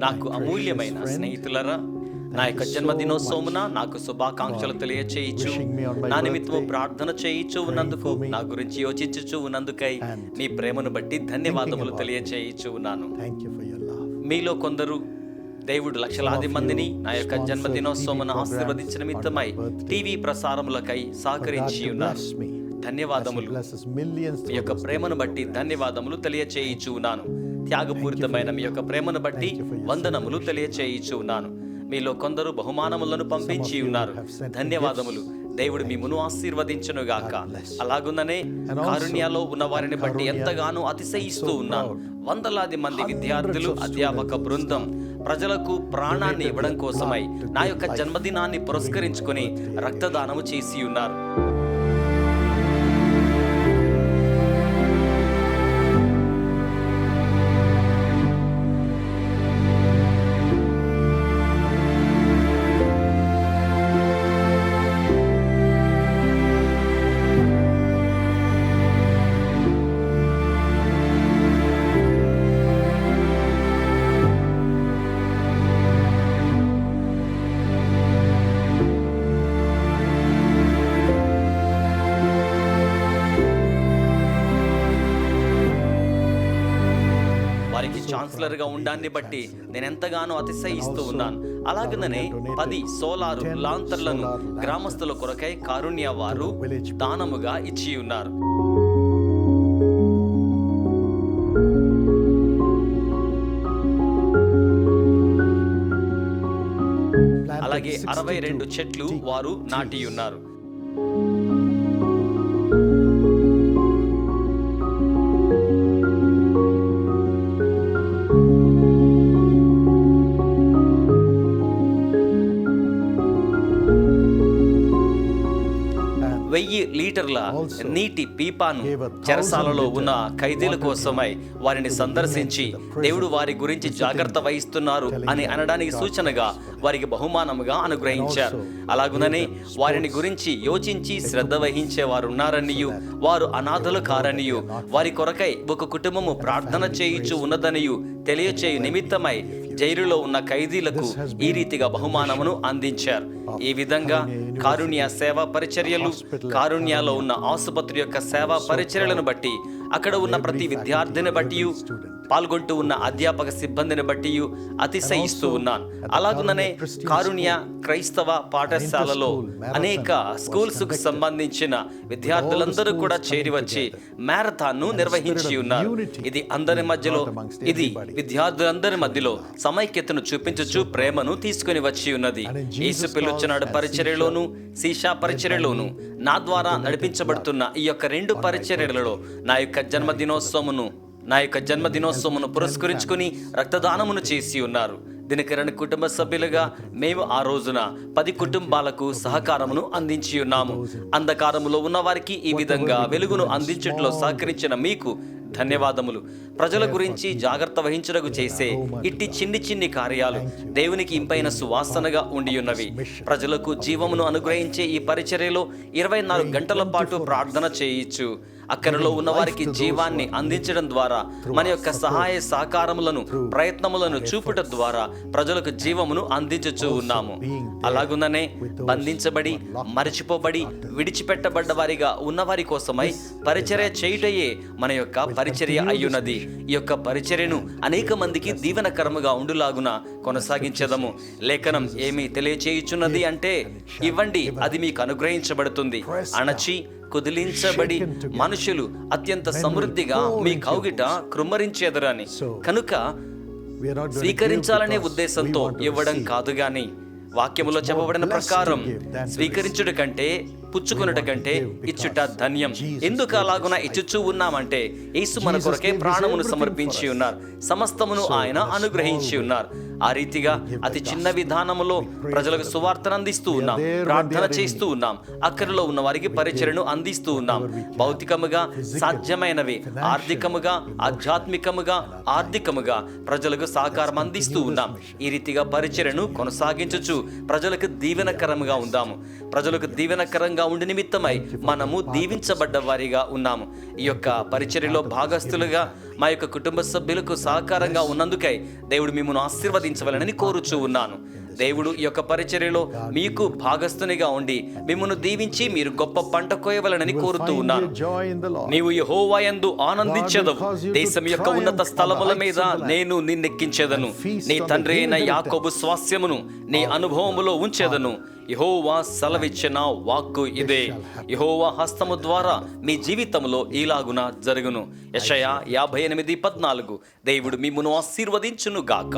నాకు అమూల్యమైన స్నేహితులరా, నా యొక్క జన్మదినోత్సవమున నాకు శుభాకాంక్షలు తెలియచేయచ్చు, నా నిమిత్తము ప్రార్థన చేయించు ఉన్నందుకు, నా గురించి యోచించుచు ఉన్నందుకై మీ ప్రేమను బట్టి ధన్యవాదములు తెలియచేయచ్చు ఉన్నాను. మీలో కొందరు దేవుడు లక్షలాది మందిని నా యొక్క జన్మదినోత్సవమును ఆశీర్వదించిన నిమిత్తమై టీవీ ప్రసారములకై సహకరించి ఉన్నారు. ధన్యవాదములు. మీ యొక్క ప్రేమను బట్టి ధన్యవాదములు తెలియచేయచ్చు ఉన్నాను. త్యాగపూరితమైన మీ యొక్క ప్రేమను బట్టి వందనములు తెలియచేయచ్చు ఉన్నాను. మీలో కొందరు బహుమానములను పంపించి ఉన్నారు. ధన్యవాదములు. దేవుడు మిమ్మును ఆశీర్వదించును గాక. అలాగున్ననే కారుణ్యాలో ఉన్న వారిని బట్టి ఎంతగానో అతిశయిస్తూ ఉన్నాను. వందలాది మంది విద్యార్థులు, అధ్యాపక బృందం ప్రజలకు ప్రాణాన్ని ఇవ్వడం కోసమై నా యొక్క జన్మదినాన్ని పురస్కరించుకొని రక్తదానము చేసి ఉన్నారు. వారికి ఛాన్సలర్ గా ఉండాన్ని బట్టి నేను ఎంతగానో అతిశయిస్తూ ఉన్నాను. అలాగనే 10 సోలారు లాంతర్లను గ్రామస్తుల కొరకై కారుణ్య వారు దానముగా ఇచ్చి ఉన్నారు. అలాగే 62 చెట్లు వారు నాటి ఉన్నారు. వెయ్యి లీటర్ల నీటి పీపాను చెరసాలలో ఉన్న ఖైదీల కోసమై వారిని సందర్శించి దేవుడు వారి గురించి జాగ్రత్త వహిస్తున్నారు అని అనడానికి సూచనగా వారికి బహుమానముగా అనుగ్రహించారు. అలాగుననే వారిని గురించి యోచించి శ్రద్ధ వహించే వారు ఉన్నారనియు, వారు అనాథలు కారనియు, వారి కొరకై ఒక కుటుంబము ప్రార్థన చేయుచు ఉన్నదనియు తెలియచేయు నిమిత్తమై జైలులో ఉన్న ఖైదీలకు ఈ రీతిగా బహుమానమును అందించారు. ఈ విధంగా కారుణ్య సేవా పరిచర్యలు, కారుణ్యాలో ఉన్న ఆసుపత్రి యొక్క సేవా పరిచర్యలను బట్టి, అక్కడ ఉన్న ప్రతి విద్యార్థిని బట్టి, పాల్గొంటూ ఉన్న అధ్యాపక సిబ్బందిని బట్టి అతిశయిస్తూ ఉన్నాను. అలాగుననే కారుణ్య క్రైస్తవ పాఠశాలలో అనేక స్కూల్స్ కు సంబంధించిన విద్యార్థులందరూ కూడా చేరి వచ్చి మ్యారథాన్ ను నిర్వహించి ఉన్నారు. ఇది అందరి మధ్యలో, ఇది విద్యార్థులందరి మధ్యలో సమైక్యతను చూపించుచు ప్రేమను తీసుకుని వచ్చి ఉన్నది. యేసు పిలుచున్నాడు పరిచర్యలోను, శీషా పరిచర్యలోను నా ద్వారా నడిపించబడుతున్న ఈ యొక్క 2 పరిచర్యలలో నా యొక్క జన్మదినోత్సవమును పురస్కరించుకుని రక్తదానమును చేసి ఉన్నారు. దినకరణ కుటుంబ సభ్యులుగా మేము ఆ రోజున 10 కుటుంబాలకు సహకారమును అందించి ఉన్నాము. అంధకారములో ఉన్న వారికి ఈ విధంగా వెలుగును అందించట్లో సహకరించిన మీకు ధన్యవాదములు. ప్రజల గురించి జాగ్రత్త వహించుటకు చేసే ఇట్టి చిన్ని కార్యాలు దేవునికి ఇంపైన సువాసనగా ఉండి ఉన్నవి. ప్రజలకు జీవమును అనుగ్రహించే ఈ పరిచర్యలో 24 గంటల పాటు ప్రార్థన చేయించు, అక్కడలో ఉన్న వారికి జీవాన్ని అందించడం ద్వారా, మన యొక్క సహాయ సహకారములను, ప్రయత్నములను చూపుట ద్వారా ప్రజలకు జీవమును అందించుచూ ఉన్నాము. అలాగుననే బంధించబడి, మరిచిపోబడి, విడిచిపెట్టబడ్డ వారిగా ఉన్నవారి కోసమై పరిచర్య చేయుటయే మన యొక్క పరిచర్య అయ్యున్నది. ఈ యొక్క పరిచర్యను అనేక మందికి దీవెనకరముగా ఉండులాగున కొనసాగించదము. లేఖనం ఏమి తెలియచేయుచున్నది అంటే, ఇవ్వండి అది మీకు అనుగ్రహించబడుతుంది, అణచి కుదిలించబడి మనుషులు అత్యంత సమృద్ధిగా మీ కౌగిట కృమ్మరించేదరని. కనుక స్వీకరించాలనే ఉద్దేశంతో ఇవ్వడం కాదు గాని, వాక్యములో చెప్పబడిన ప్రకారం స్వీకరించుట కంటే పుచ్చుకొనుట కంటే ఇచ్చుట ధన్యం. ఎందుకు అలాగున ఇచ్చుచూ ఉన్నామంటే, యేసు మన కొరకే ప్రాణమును సమర్పించి ఉన్నారు, సమస్తమును ఆయన అనుగ్రహించి ఉన్నారు. ఆ రీతిగా అతి చిన్న విధానములో ప్రజలకు సువార్తను అందిస్తూ ఉన్నాం, ప్రార్థన చేస్తూ ఉన్నాం, అక్కడలో ఉన్న వారికి పరిచర్యను అందిస్తూ ఉన్నాం. భౌతికముగా సాధ్యమైనవి, ఆర్థికముగా, ఆధ్యాత్మికముగా, ఆర్థికముగా ప్రజలకు సహకారం అందిస్తూ ఉన్నాం. ఈ రీతిగా పరిచర్యను కొనసాగించుచు ప్రజలకు దీవెనకరముగా ఉందాము. ప్రజలకు దీవెనకరంగా సహకారంగా ఉండి నిమిత్తమై మనము దీవించబడ్డ వారిగా ఉన్నాము. ఈ యొక్క పరిచర్యలో భాగస్థులుగా మా యొక్క కుటుంబ సభ్యులకు సహకారంగా ఉన్నందుకై దేవుడు మిమ్మల్ని ఆశీర్వదించవాలని కోరుచూ ఉన్నాను. దేవుడు ఈ యొక్క పరిచర్యలో మీకు భాగస్థునిగా ఉండి మిమ్మల్ని దీవించి మీరు గొప్ప పంట కోయవలనని కోరుతూ ఉన్నాను. నీవు యెహోవా యందు ఆనందించెదవు, దేశం యొక్క ఉన్నత స్థలముల మీద నేను నిన్నెక్కించెదను. నీ తండ్రి అయిన యాకోబు స్వాస్యమును నీ అనుభవములో ఉంచెదను. యెహోవా సెలవిచ్చిన వాక్కు ఇదే. యెహోవా హస్తము ద్వారా మీ జీవితంలో ఈలాగున జరుగును. యెషయా 58:14. దేవుడు మిమ్మును ఆశీర్వదించును గాక.